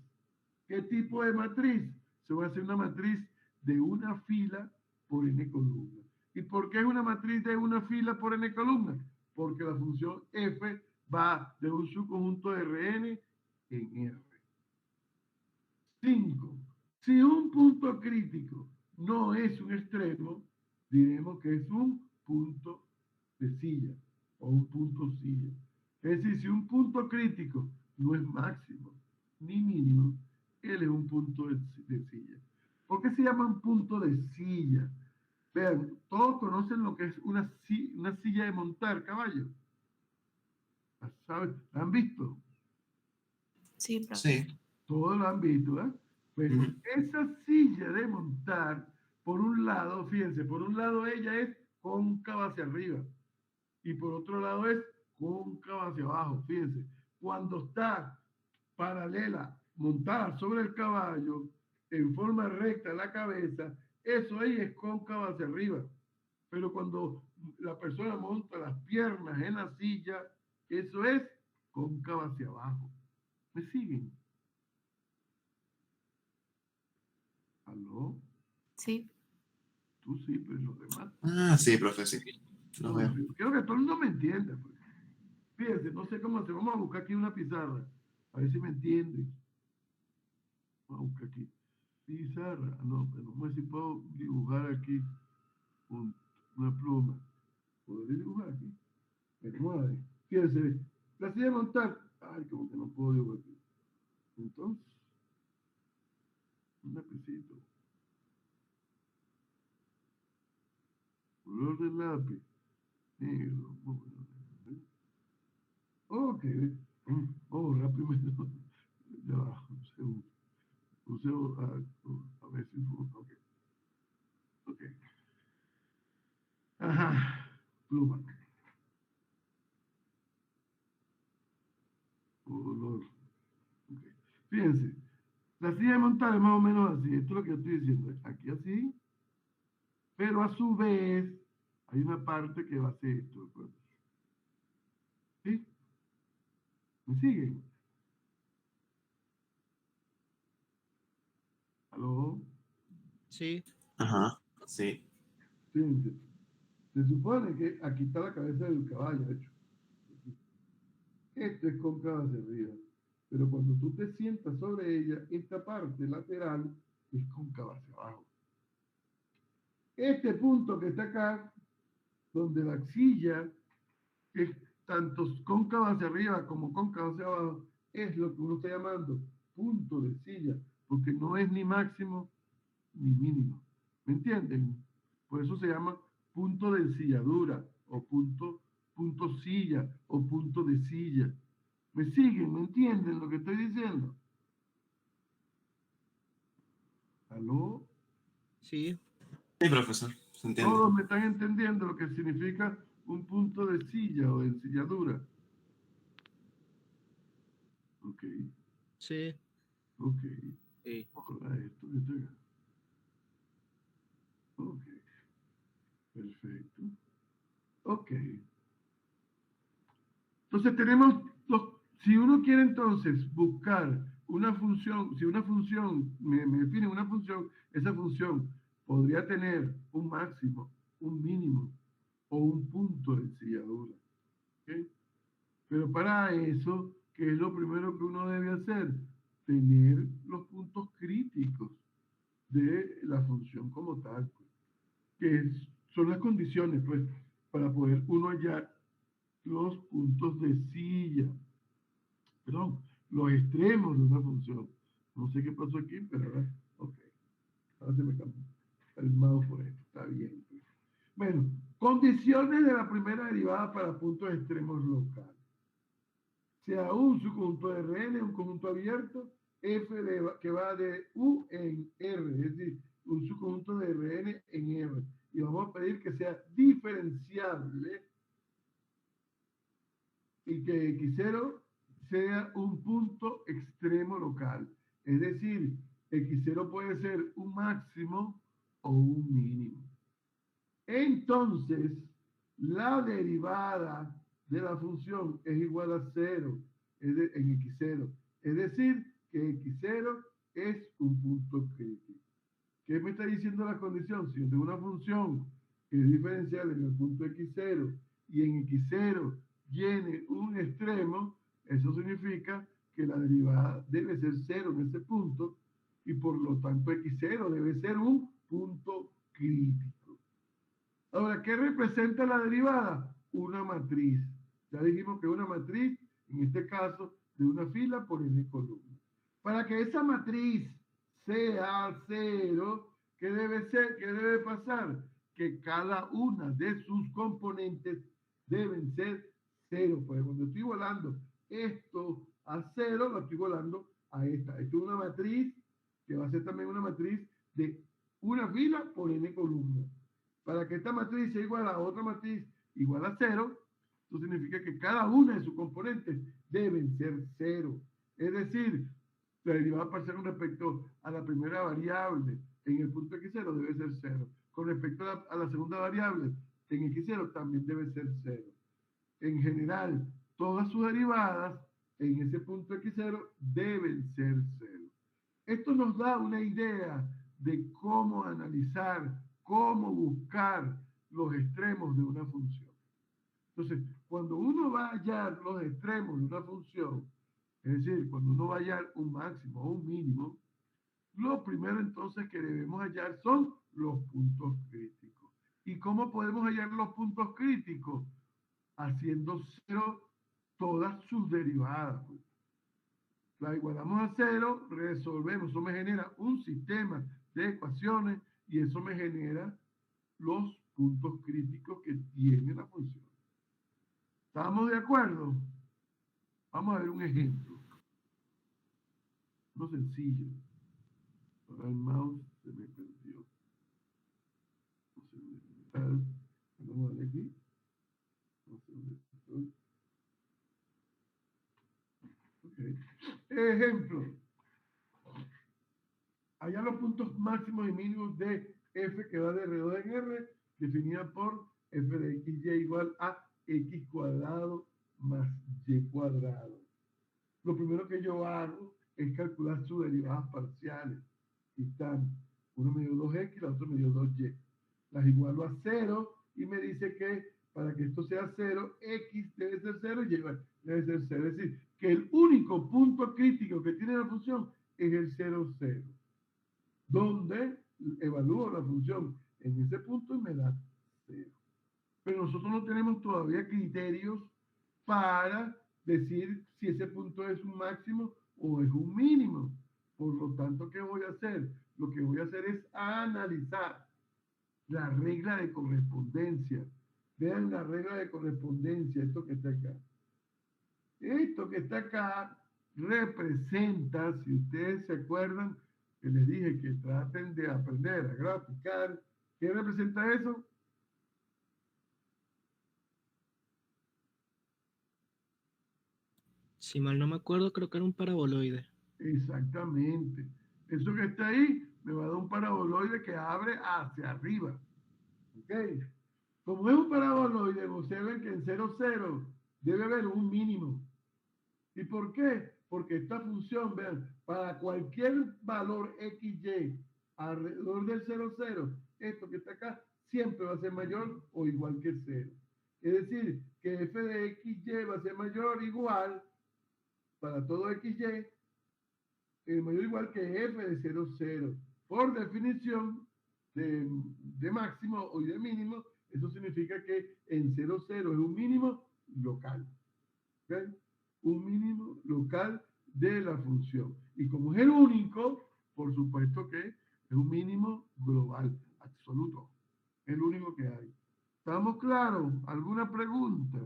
¿Qué tipo de matriz? Se va a hacer una matriz de una fila por n columnas. ¿Y por qué es una matriz de una fila por n columnas? Porque la función f va de un subconjunto de Rn en R. 5. Si un punto crítico no es un extremo, diremos que es un punto de silla o un punto silla. Es decir, si un punto crítico no es máximo ni mínimo, él es un punto de silla. ¿Por qué se llaman punto de silla? Vean, todos conocen lo que es una silla de montar caballo. ¿Saben? ¿La han visto? Sí, profe. Sí. Todos lo han visto, ¿eh? Pues esa silla de montar, por un lado, fíjense, por un lado ella es cóncava hacia arriba y por otro lado es cóncava hacia abajo. Fíjense, cuando está paralela, montada sobre el caballo, en forma recta la cabeza, eso ahí es cóncava hacia arriba. Pero cuando la persona monta las piernas en la silla, eso es cóncava hacia abajo. ¿Me siguen? ¿Aló? Sí. Tú sí, pero los demás. Ah, sí, profe, sí. Lo veo. Quiero que todo el mundo me entienda. Pues. Fíjense, no sé cómo hacer. Vamos a buscar aquí una pizarra. A ver si me entienden. Vamos a buscar aquí. Pizarra. No, pero no sé si puedo dibujar aquí una pluma. ¿Podría dibujar aquí? Vamos a ver. Fíjense, la silla de montar. Ay, como que no puedo dibujar aquí. Entonces, un lapicito. Color de lápiz. Negro. Ok. Vamos rápido. Ya va, un segundo. Un segundo. A ver si fue. Ok. Ok. Ajá. Pluma. Color. Okay. Fíjense. La silla de montar es más o menos así. Esto es lo que yo estoy diciendo. Aquí así. Pero a su vez, hay una parte que va a hacer esto. ¿Sí? ¿Me siguen? ¿Aló? Sí. Ajá, sí. Fíjense. Se supone que aquí está la cabeza del caballo, de hecho. Esto es cóncava hacia arriba. Pero cuando tú te sientas sobre ella, esta parte lateral es cóncava hacia abajo. Este punto que está acá, donde la silla es tanto cóncava hacia arriba como cóncava hacia abajo, es lo que uno está llamando punto de silla, porque no es ni máximo ni mínimo. ¿Me entienden? Por eso se llama punto de ensilladura, o punto silla, o punto de silla. ¿Me siguen? ¿Me entienden lo que estoy diciendo? ¿Aló? Sí. Sí, profesor, se entiende. Todos me están entendiendo lo que significa un punto de silla o de ensilladura. Ok, Sí. ok. Sí. Hola, esto que está acá. Ok, perfecto. Ok. Entonces tenemos, si uno quiere entonces buscar una función, si una función, me define una función, esa función podría tener un máximo, un mínimo o un punto de ensilladura. ¿Okay? Pero para eso, ¿qué es lo primero que uno debe hacer? Tener los puntos críticos de la función como tal, pues, son las condiciones, pues, para poder uno hallar los puntos de silla, perdón, los extremos de una función. No sé qué pasó aquí, pero ahora, ok, ahora se me cambió el mouse por esto, está bien. Pues. Bueno, condiciones de la primera derivada para puntos extremos locales. sea un subconjunto de Rn, un conjunto abierto, que va de U en R, es decir, un subconjunto de Rn en R. Y vamos a pedir que sea diferenciable y que X0 sea un punto extremo local. Es decir, X0 puede ser un máximo o un mínimo. Entonces, la derivada de la función es igual a 0 en X0. Es decir, que X0 es un punto crítico. ¿Qué me está diciendo la condición? Si yo tengo una función que es diferencial en el punto X0 y en X0 tiene un extremo, eso significa que la derivada debe ser 0 en ese punto y por lo tanto X0 debe ser un punto crítico. Ahora, ¿qué representa la derivada? Una matriz. Ya dijimos que una matriz, en este caso, de una fila por n columnas. Para que esa matriz sea 0, ¿qué debe ser? ¿Qué debe pasar? Que cada una de sus componentes deben ser 0. Pues cuando estoy igualando esto a 0, lo estoy igualando a esta. Esto es una matriz que va a ser también una matriz de una fila por n columnas. Para que esta matriz sea igual a otra matriz igual a 0, eso significa que cada una de sus componentes deben ser 0. Es decir, la derivada parcial con respecto a la primera variable en el punto X0 debe ser 0. Con respecto a la segunda variable en X0 también debe ser 0. En general, todas sus derivadas en ese punto X0 deben ser 0. Esto nos da una idea de cómo analizar, cómo buscar los extremos de una función. Entonces, cuando uno va a hallar los extremos de una función, es decir, cuando uno va a hallar un máximo o un mínimo, lo primero entonces que debemos hallar son los puntos críticos. ¿Y cómo podemos hallar los puntos críticos? Haciendo 0 todas sus derivadas. La igualamos a 0, resolvemos, eso me genera un sistema de ecuaciones y eso me genera los puntos críticos que tiene la función. ¿Estamos de acuerdo? Vamos a ver un ejemplo. Uno sencillo. Ahora el mouse se me perdió. No sé dónde está. Vamos a ver aquí. No sé dónde estoy. Okay. Ejemplo. Allá los puntos máximos y mínimos de f que va de R2 en R, definida por f de x y igual a x cuadrado más y cuadrado. Lo primero que yo hago es calcular sus derivadas parciales. Y están, uno me dio 2x, la otra me dio 2y. Las igualo a 0 y me dice que para que esto sea 0, x debe ser 0 y y debe ser 0. Es decir, que el único punto crítico que tiene la función es el 0, 0. Donde evalúo la función en ese punto y me da 0. Pero nosotros no tenemos todavía criterios para decir si ese punto es un máximo o es un mínimo. Por lo tanto, ¿qué voy a hacer? Lo que voy a hacer es analizar la regla de correspondencia. Vean la regla de correspondencia, esto que está acá. Esto que está acá representa, si ustedes se acuerdan, que les dije que traten de aprender a graficar. ¿Qué representa eso? Si mal no me acuerdo, creo que era un paraboloide. Exactamente. Eso que está ahí me va a dar un paraboloide que abre hacia arriba. ¿Ok? Como es un paraboloide, observen que en 0, 0 debe haber un mínimo. ¿Y por qué? Porque esta función, vean, para cualquier valor xy alrededor del 0, 0, esto que está acá siempre va a ser mayor o igual que 0. Es decir, que f de xy va a ser mayor o igual para todo xy, mayor o igual que f de 0, 0. Por definición de máximo o de mínimo, eso significa que en 0, 0 es un mínimo local. ¿Okay? Un mínimo local de la función. Y como es el único, por supuesto que es un mínimo global, absoluto. Es el único que hay. ¿Estamos claros? ¿Alguna pregunta?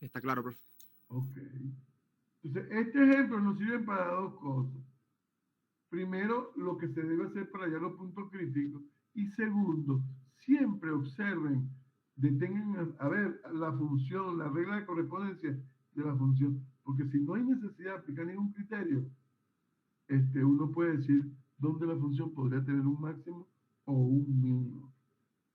Está claro, profe. Ok. Entonces, este ejemplo nos sirve para dos cosas. Primero, lo que se debe hacer para hallar los puntos críticos. Y segundo, siempre observen, detengan a ver la función, la regla de correspondencia de la función. Porque si no hay necesidad de aplicar ningún criterio, uno puede decir dónde la función podría tener un máximo o un mínimo.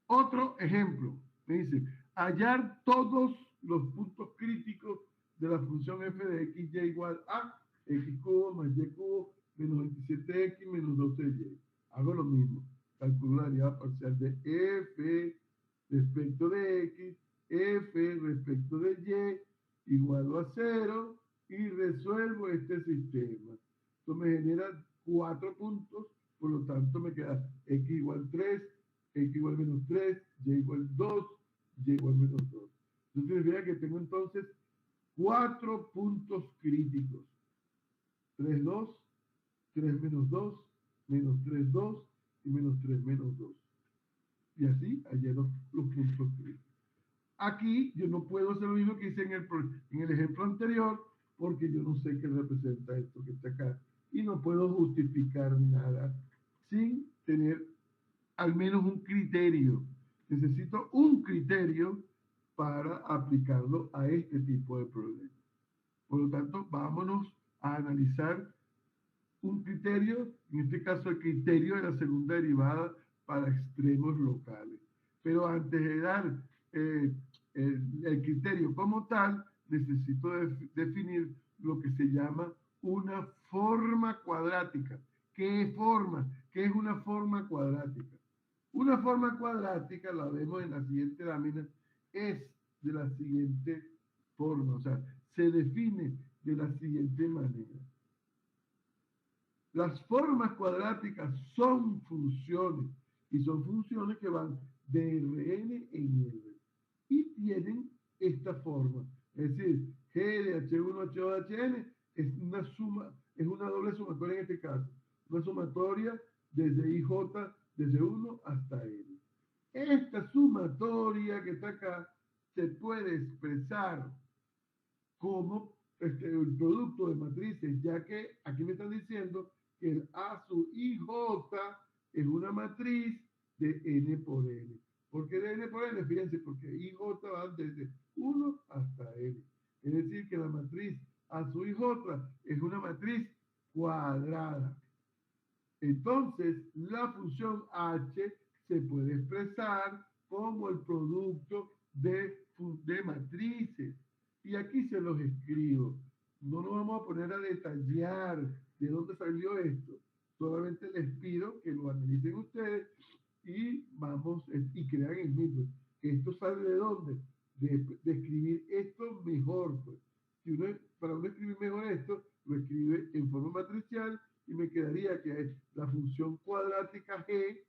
Otro ejemplo, me dice, hallar todos los puntos críticos de la función f de x y igual a x cubo más y cubo menos 27x menos 12y. Hago lo mismo. Calculo la derivada parcial de f respecto de x, f respecto de y igual a 0 y resuelvo este sistema. Esto me genera 4 puntos, por lo tanto me queda x igual 3, x igual menos 3, y igual 2, y igual menos 2. Eso significa que tengo entonces 4 puntos críticos. 3, 2, 3 menos 2, menos 3, 2 y menos 3 menos 2. Y así hallé los puntos críticos. Aquí yo no puedo hacer lo mismo que hice en el ejemplo anterior, porque yo no sé qué representa esto que está acá. Y no puedo justificar nada sin tener al menos un criterio. Necesito un criterio para aplicarlo a este tipo de problemas. Por lo tanto, vámonos a analizar un criterio, en este caso el criterio de la segunda derivada para extremos locales. Pero antes de dar el criterio como tal, necesito definir lo que se llama una forma cuadrática. ¿Qué es forma? ¿Qué es una forma cuadrática? Una forma cuadrática, la vemos en la siguiente lámina, es de la siguiente forma, o sea, se define de la siguiente manera. Las formas cuadráticas son funciones, y son funciones que van de Rn en R, y tienen esta forma, es decir, G de H1, H2, Hn es una suma, es una doble sumatoria en este caso, una sumatoria desde IJ, desde 1 hasta N. Esta sumatoria que está acá se puede expresar como el producto de matrices, ya que aquí me están diciendo que el A sub IJ es una matriz de N por N. ¿Por qué de N por N? Fíjense, porque IJ va desde 1 hasta N. Es decir, que la matriz A sub IJ es una matriz cuadrada. Entonces, la función H se puede expresar como el producto de matrices. Y aquí se los escribo. No nos vamos a poner a detallar de dónde salió esto. Solamente les pido que lo analicen ustedes y y crean el mismo. ¿Esto sale de dónde? De escribir esto mejor. Pues. Para uno escribir mejor esto, lo escribe en forma matricial y me quedaría que la función cuadrática G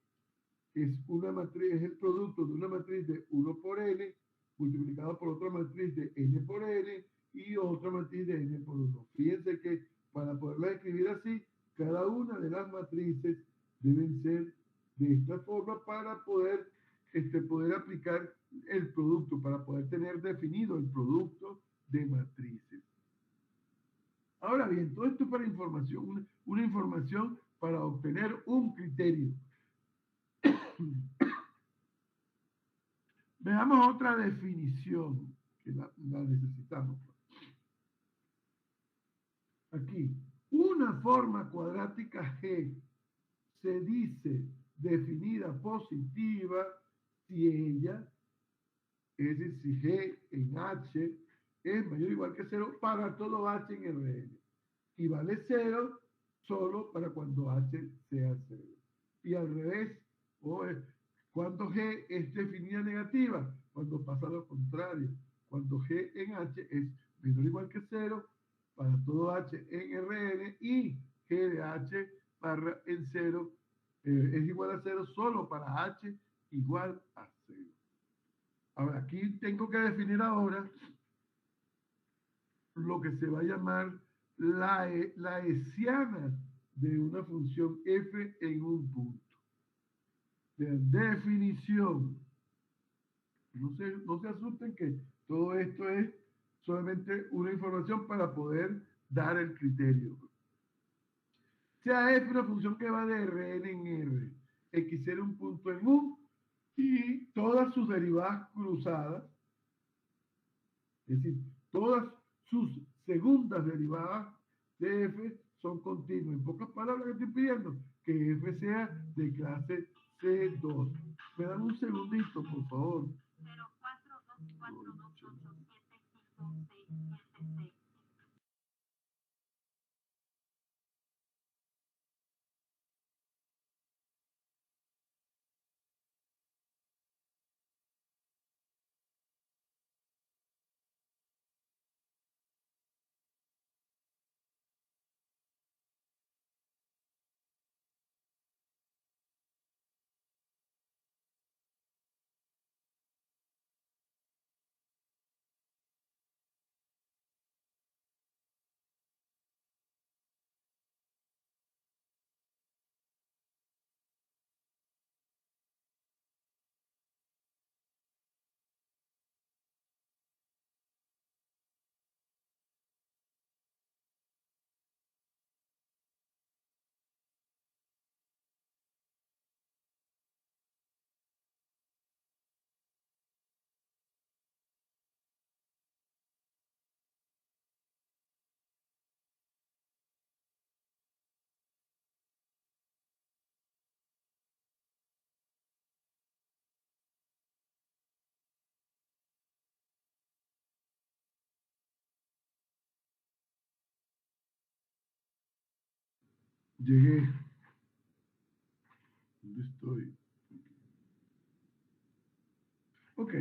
es una matriz, es el producto de una matriz de 1 por n multiplicado por otra matriz de n por n y otra matriz de n por 1. Fíjense que para poderla escribir así, cada una de las matrices deben ser de esta forma para poder aplicar el producto, para poder tener definido el producto de matrices. Ahora bien, todo esto es para información, una información para obtener un criterio. Veamos otra definición que la necesitamos. Aquí, una forma cuadrática G se dice definida positiva si ella, es decir, si G en H es mayor o igual que 0 para todo H en Rn. Y vale 0 solo para cuando H sea 0. Y al revés, cuando G es definida negativa, cuando pasa lo contrario. Cuando G en H es menor o igual que 0 para todo H en Rn y G de H barra en 0 es igual a 0 solo para H igual a 0. Ahora, aquí tengo que definir ahora lo que se va a llamar la hessiana de una función f en un punto. De definición. No se asusten que todo esto solamente una información para poder dar el criterio. Sea f una función que va de Rn en R, x0 un punto en U, y todas sus derivadas cruzadas, es decir, todas sus segundas derivadas de f son continuas. En pocas palabras, que estoy pidiendo que f sea de clase C2. Me dan un segundito, por favor. 0424287566. Llegué. ¿Dónde estoy? Ok.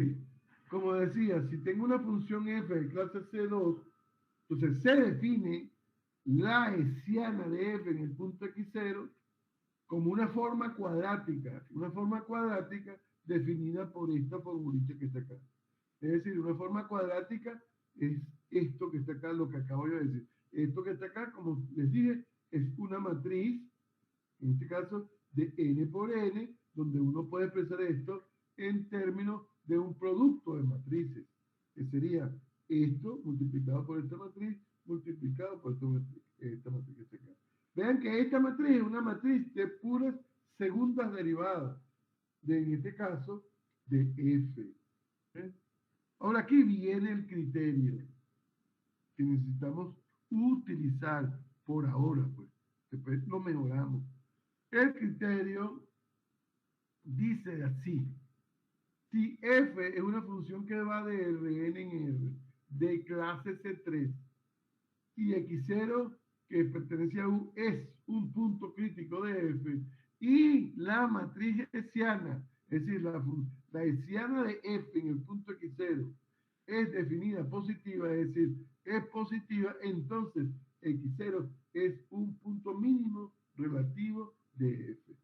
Como decía, si tengo una función f de clase C2, entonces se define la hessiana de f en el punto x0 como una forma cuadrática definida por esta formulita que está acá. Es decir, una forma cuadrática es esto que está acá, lo que acabo de decir. Esto que está acá, como les dije, es una matriz, en este caso, de n por n, donde uno puede expresar esto en términos de un producto de matrices, que sería esto multiplicado por esta matriz, multiplicado por esta matriz que está acá. Vean que esta matriz es una matriz de puras segundas derivadas, en este caso, de f. ¿Eh? Ahora aquí viene el criterio que necesitamos utilizar por ahora, pues. Después lo mejoramos. El criterio dice así: si f es una función que va de Rn en R, de clase C3, y x0 que pertenece a U es un punto crítico de f, y la matriz hessiana, es decir, la hessiana de f en el punto x0 es definida positiva, es decir, es positiva, entonces x0 es un punto mínimo relativo de f.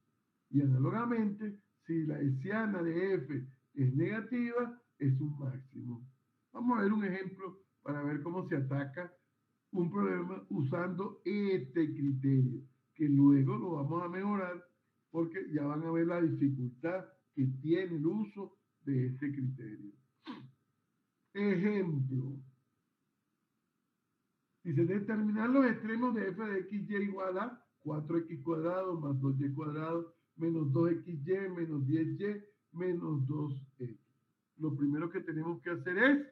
Y análogamente, si la hessiana de f es negativa, es un máximo. Vamos a ver un ejemplo para ver cómo se ataca un problema usando este criterio, que luego lo vamos a mejorar porque ya van a ver la dificultad que tiene el uso de este criterio. Ejemplo. Dice, determinar los extremos de f de xy igual a 4x cuadrado más 2y cuadrado menos 2xy menos 10y menos 2x. Lo primero que tenemos que hacer es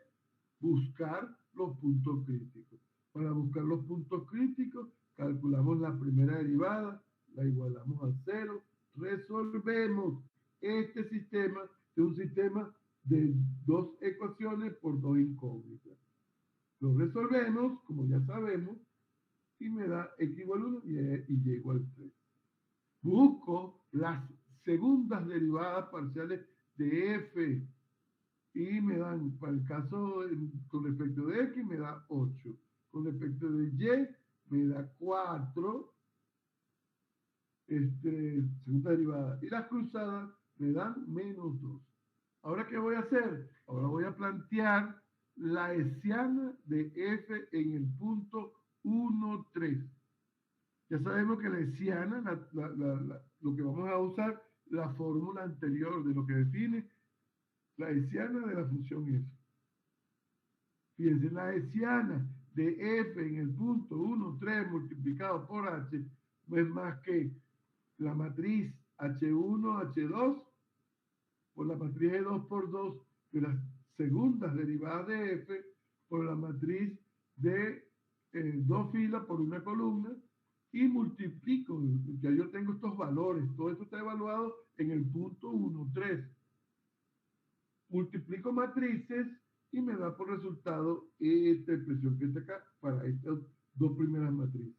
buscar los puntos críticos. Para buscar los puntos críticos, calculamos la primera derivada, la igualamos a 0, resolvemos. Este sistema es un sistema de dos ecuaciones por dos incógnitas. Lo resolvemos, como ya sabemos, y me da x igual a 1 y y igual a 3. Busco las segundas derivadas parciales de f y me dan, para el caso con respecto de x, me da 8. Con respecto de y, me da 4. Segunda derivada. Y las cruzadas me dan menos 2. ¿Ahora qué voy a hacer? Ahora voy a plantear la hessiana de f en el punto 1, 3. Ya sabemos que la hessiana, lo que vamos a usar, la fórmula anterior de lo que define la hessiana de la función f. Fíjense, la hessiana de F en el punto 1, 3 multiplicado por H no es más que la matriz H1, H2 por la matriz de 2 por 2 de las segundas derivadas de F por la matriz de dos filas por una columna y multiplico, ya yo tengo estos valores, todo esto está evaluado en el punto 1, 3. Multiplico matrices y me da por resultado esta expresión que está acá para estas dos primeras matrices.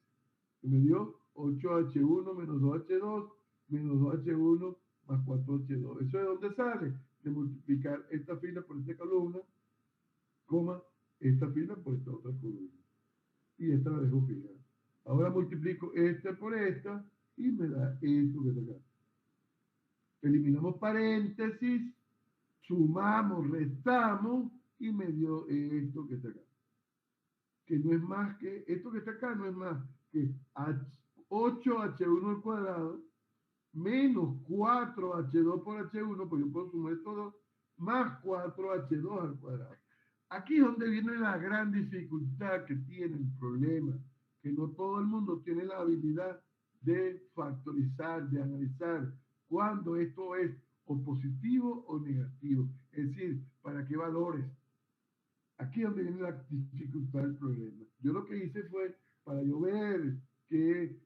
Me dio 8H1 menos 2H2 menos 2H1 más 4H2. ¿Eso de dónde sale? De multiplicar esta fila por esta columna, coma, esta fila por esta otra columna. Y esta la dejo fija. Ahora multiplico esta por esta y me da esto que está acá. Eliminamos paréntesis, sumamos, restamos y me dio esto que está acá. Que no es más que, esto que está acá no es más que 8H1 al cuadrado menos 4H2 por H1, pues yo puedo sumar estos dos, más 4H2 al cuadrado. Aquí es donde viene la gran dificultad que tiene el problema, que no todo el mundo tiene la habilidad de factorizar, de analizar cuándo esto es o positivo o negativo. Es decir, para qué valores. Aquí es donde viene la dificultad del problema. Yo lo que hice fue, para yo ver que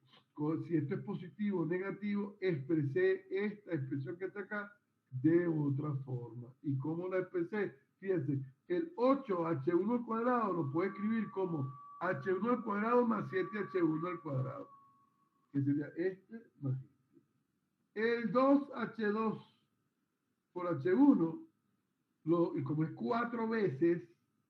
si esto es positivo o negativo, expresé esta expresión que está acá de otra forma. ¿Y cómo la expresé? Fíjense, el 8H1 al cuadrado lo puedo escribir como H1 al cuadrado más 7H1 al cuadrado. Que sería este más este. El 2H2 por H1, y como es 4 veces,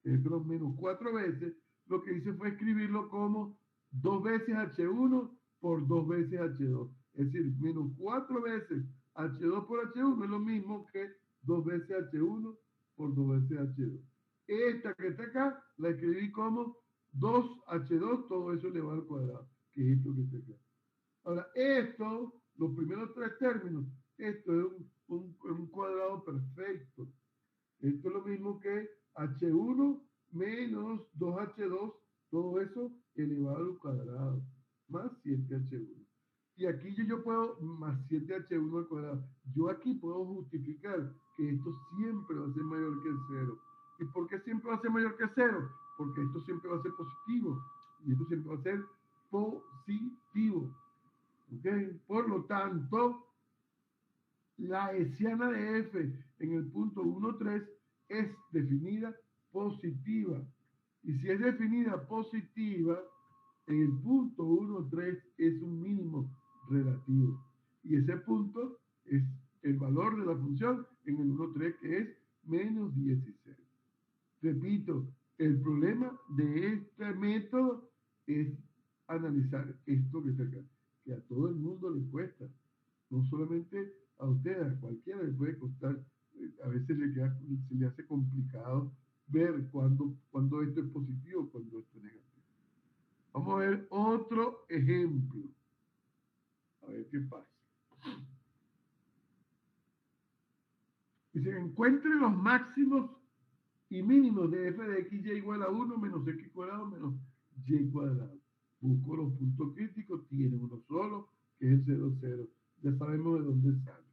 menos 4 veces, lo que hice fue escribirlo como 2 veces H1 por 2 veces H2. Es decir, menos 4 veces H2 por H1 es lo mismo que 2 veces H1 por 2 veces H2. Esta que está acá la escribí como 2H2, todo eso elevado al cuadrado, que es esto que está acá. Ahora, esto, los primeros tres términos, esto es un cuadrado perfecto. Esto es lo mismo que H1 menos 2H2, todo eso elevado al cuadrado, más 7H1. Y aquí yo puedo, más 7H1 al cuadrado. Yo aquí puedo justificar que esto siempre va a ser mayor que 0. ¿Y por qué siempre va a ser mayor que 0? Porque esto siempre va a ser positivo. Y esto siempre va a ser positivo. ¿Ok? Por lo tanto, la hessiana de F en el punto 1, 3 es definida positiva. Y si es definida positiva, en el punto 1, 3 es un mínimo relativo. Y ese punto es el valor de la función en el 1, 3, que es menos 16. Repito, el problema de este método es analizar esto que está acá, que a todo el mundo le cuesta. No solamente a ustedes, a cualquiera le puede costar, a veces se le hace complicado ver cuándo esto es positivo, cuándo esto es negativo. Vamos a ver otro ejemplo. A ver qué pasa. Dice, encuentre los máximos y mínimos de f de x y igual a 1 menos x cuadrado menos y cuadrado. Busco los puntos críticos, tiene uno solo, que es el 0, 0. Ya sabemos de dónde sale.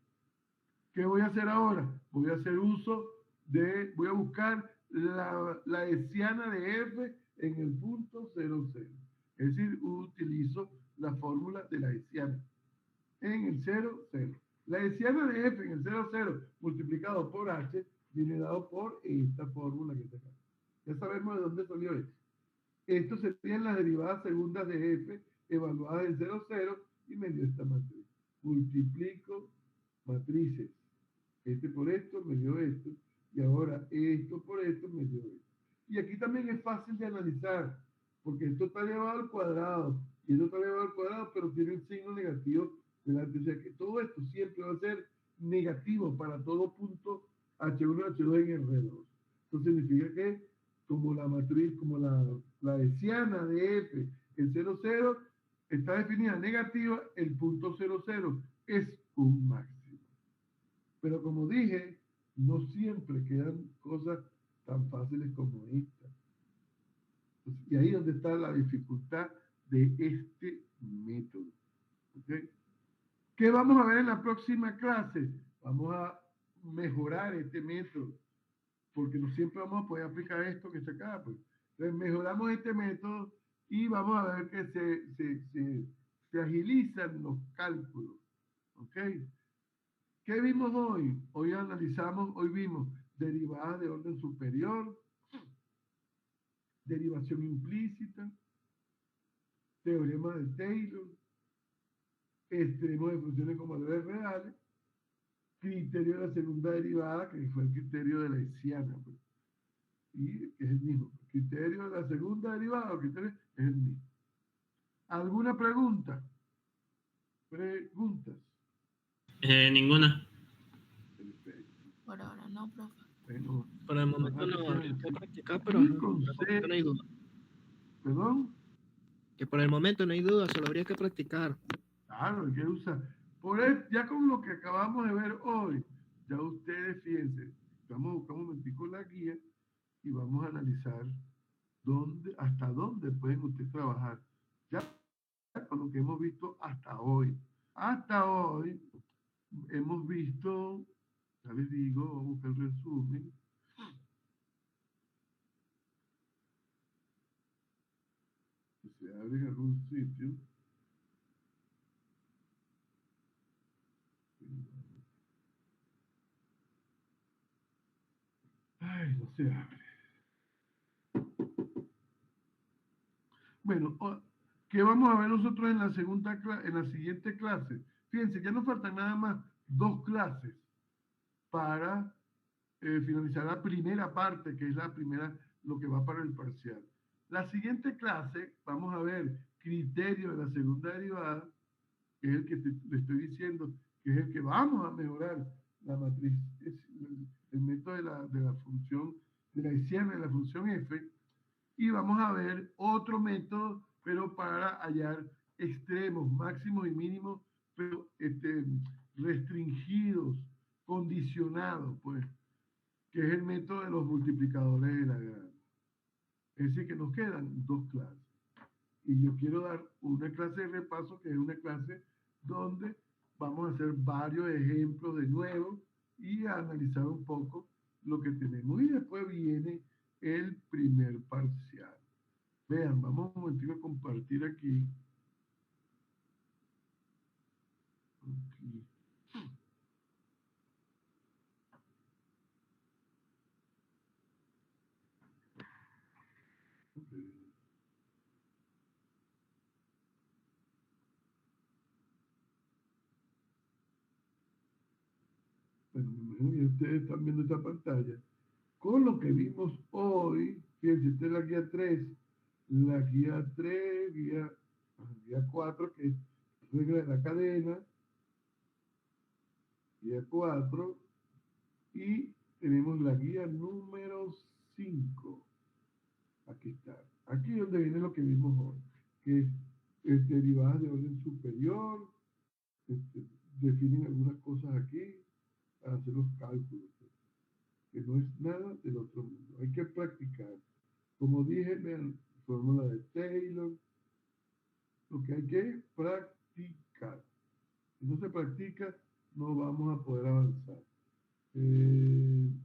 ¿Qué voy a hacer ahora? Voy a hacer uso voy a buscar la hessiana de f en el punto 0, 0. Es decir, utilizo la fórmula de la hessiana en el 0, 0. La hessiana de f en el 0, 0 multiplicado por h viene dado por esta fórmula que está acá. Ya sabemos de dónde salió esto. Estos serían las derivadas segundas de f evaluadas en 0, 0 y me dio esta matriz. Multiplico matrices. Este por esto me dio esto. Y ahora esto por esto me dio esto. Y aquí también es fácil de analizar, porque esto está elevado al cuadrado y esto está elevado al cuadrado, pero tiene un signo negativo delante. O sea que todo esto siempre va a ser negativo para todo punto H1, H2 en el R2. Esto significa que como la matriz, como la hessiana de F, el 0, 0, está definida negativa, el punto 0, 0 es un máximo. Pero como dije, no siempre quedan cosas tan fáciles como esta. Y ahí es donde está la dificultad de este método. ¿Okay? ¿Qué vamos a ver en la próxima clase? Vamos a mejorar este método, porque no siempre vamos a poder aplicar esto que está acá. Pues. Entonces mejoramos este método y vamos a ver que se agilizan los cálculos. ¿Ok? ¿Qué vimos hoy? Hoy vimos derivadas de orden superior, derivación implícita, teorema de Taylor, extremos de funciones con valores reales, criterio de la segunda derivada, que fue el criterio de la Hessiana, pues, y que es el mismo. El criterio de la segunda derivada, el criterio es el mismo. ¿Alguna pregunta? Preguntas. Ninguna. Perfecto. Por ahora no, profe. Bueno, Por el momento ojalá no, sea habría que así. practicar, pero Y ajá, por el momento no hay duda. ¿Perdón? Que por el momento no hay duda, solo habría que practicar. Claro, hay que usar. Ya con lo que acabamos de ver hoy, ya ustedes fíjense, vamos a buscar un momentico la guía y vamos a analizar hasta dónde pueden ustedes trabajar. Ya con lo que hemos visto hasta hoy. Hasta hoy hemos visto, ya les digo, vamos a buscar el resumen. Que se abre en algún sitio. Ay, no se abre. Bueno, ¿qué vamos a ver nosotros en en la siguiente clase? Fíjense, ya nos faltan nada más 2 clases para finalizar la primera parte, que es la primera, lo que va para el parcial. La siguiente clase, vamos a ver criterio de la segunda derivada, que es el que le estoy diciendo, que es el que vamos a mejorar la matriz, el método de la función, de la hessiana de la función f, y vamos a ver otro método, pero para hallar extremos, máximos y mínimos, pero restringidos, condicionados, pues, que es el método de los multiplicadores de la grada. Es decir, que nos quedan 2 clases. Y yo quiero dar una clase de repaso, que es una clase donde vamos a hacer varios ejemplos de nuevo y a analizar un poco lo que tenemos. Y después viene el primer parcial. Vean, vamos un momentito a compartir aquí. Aquí. Bueno, me imagino que ustedes están viendo esta pantalla. Con lo que vimos hoy, fíjense, esta es la guía 3, guía 4, que es regla de la cadena, guía 4, y tenemos la guía número 5. Aquí está. Aquí es donde viene lo que vimos hoy, que es derivadas de orden superior, este, definen algunas cosas aquí para hacer los cálculos, que no es nada del otro mundo. Hay que practicar. Como dije, vean, fórmula de Taylor, lo que hay que practicar. Si no se practica, no vamos a poder avanzar.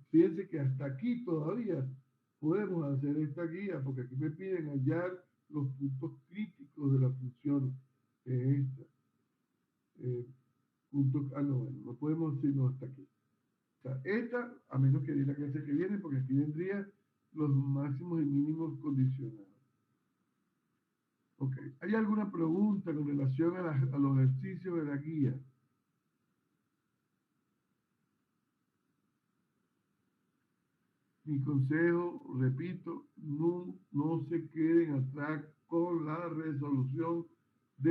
Fíjense que hasta aquí todavía podemos hacer esta guía, porque aquí me piden hallar los puntos críticos de la función, que es esta. No, bueno, no podemos irnos hasta aquí. O sea, esta, a menos que dé la clase que viene, porque aquí vendría los máximos y mínimos condicionados. Ok, ¿hay alguna pregunta con relación a los ejercicios de la guía? Mi consejo, repito, no se queden atrás con la resolución